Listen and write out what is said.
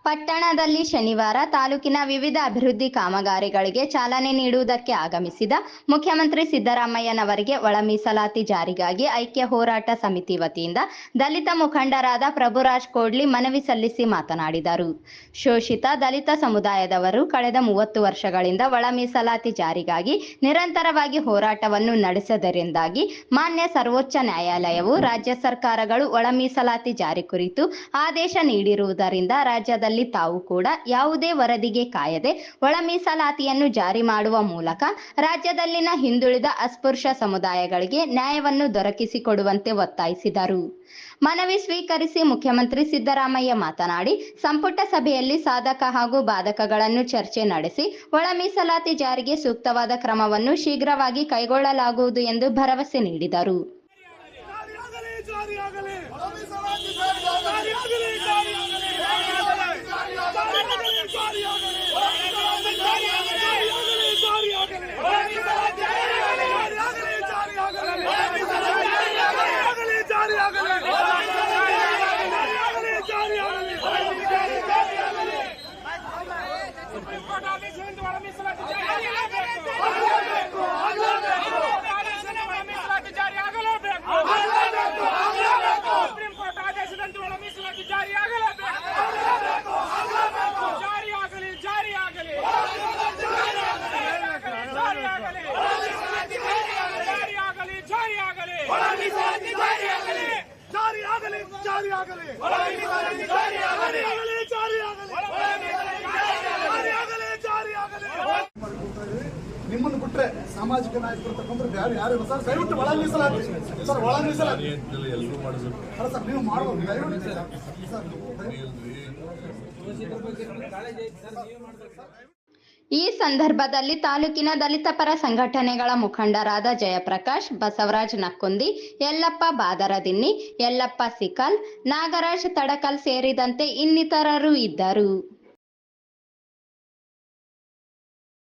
ಪಟ್ಟಣದಲ್ಲಿ ಶನಿವಾರ ತಾಲೂಕಿನ ವಿವಿಧ ಅಭಿವೃದ್ಧಿ ಕಾಮಗಾರಿಗಳಿಗೆ ಚಾಲನೆ ನೀಡುವುದಕ್ಕೆ ಆಗಮಿಸಿದ ಮುಖ್ಯಮಂತ್ರಿ ಸಿದ್ದರಾಮಯ್ಯನವರಿಗೆ ಒಳ ಮೀಸಲಾತಿ ಜಾರಿಗಾಗಿ ಐಕ್ಯ ಹೋರಾಟ ಸಮಿತಿ ವತಿಯಿಂದ ದಲಿತ ಮುಖಂಡರಾದ ಪ್ರಭುರಾಜ್ ಕೋಡ್ಲಿ ಮನವಿ ಸಲ್ಲಿಸಿ ಮಾತನಾಡಿದರು. ಶೋಷಿತ ದಲಿತ ಸಮುದಾಯದವರು ಕಳೆದ 30 ವರ್ಷಗಳಿಂದ ಒಳ ಮೀಸಲಾತಿ ಜಾರಿಗಾಗಿ ನಿರಂತರವಾಗಿ ಹೋರಾಟವನ್ನು ನಡೆಸಿದರಿಂದಾಗಿ ಮಾನ್ಯ ಸರ್ವೋಚ್ಚ ನ್ಯಾಯಾಲಯವು ರಾಜ್ಯ ಸರ್ಕಾರಗಳು ಒಳ ಮೀಸಲಾತಿ ಜಾರಿ ಕುರಿತು ಆದೇಶ ನೀಡಿರುವುದರಿಂದ ರಾಜ್ಯದಲ್ಲಿ ತಾವು ಕೂಡ ಯಾವುದೇ ವರದಿಗೆ ಕಾಯದೆ ಒಳ ಮೀಸಲಾತಿಯನ್ನು ಜಾರಿ ಮಾಡುವ ಮೂಲಕ ರಾಜ್ಯದಲ್ಲಿನ ಹಿಂದುಳಿದ ಅಸ್ಪೃಶ್ಯ ಸಮುದಾಯಗಳಿಗೆ ನ್ಯಾಯವನ್ನು ದೊರಕಿಸಿಕೊಡುವಂತೆ ಒತ್ತಾಯಿಸಿದರು. ಮನವಿ ಸ್ವೀಕರಿಸಿ ಮುಖ್ಯಮಂತ್ರಿ ಸಿದ್ದರಾಮಯ್ಯ ಮಾತನಾಡಿ, ಸಂಪುಟ ಸಭೆಯಲ್ಲಿ ಸಾಧಕ ಹಾಗೂ ಬಾಧಕಗಳನ್ನು ಚರ್ಚೆ ನಡೆಸಿ ಒಳ ಮೀಸಲಾತಿ ಜಾರಿಗೆ ಸೂಕ್ತವಾದ ಕ್ರಮವನ್ನು ಶೀಘ್ರವಾಗಿ ಕೈಗೊಳ್ಳಲಾಗುವುದು ಎಂದು ಭರವಸೆ ನೀಡಿದರು. ನಿಮ್ಮನ್ನು ಬಿಟ್ರೆ ಸಾಮಾಜಿಕ ನಾಯಕರು ತಗೊಂಡ್ರೆ ಬೇರೆ ಯಾರು ಸರ್ ದಯವಿಟ್ಟು ಒಳ ಮೀಸಲಾತಿ ಸರ್ ಒಳ ಮೀಸಲಾತಿ ಅಲ್ಲ ಸರ್ ನೀವು ಮಾಡಬಹುದು ಈ ಸಂದರ್ಭದಲ್ಲಿ ತಾಲೂಕಿನ ದಲಿತ ಪರ ಸಂಘಟನೆಗಳ ಮುಖಂಡರಾದ ಜಯಪ್ರಕಾಶ್, ಬಸವರಾಜ್ ನಕ್ಕುಂದಿ, ಯಲ್ಲಪ್ಪ ಬಾದರದಿನ್ನಿ, ಯಲ್ಲಪ್ಪ ಸಿಕಲ್, ನಾಗರಾಜ್ ತಡಕಲ್ ಸೇರಿದಂತೆ ಇನ್ನಿತರರು ಇದ್ದರು.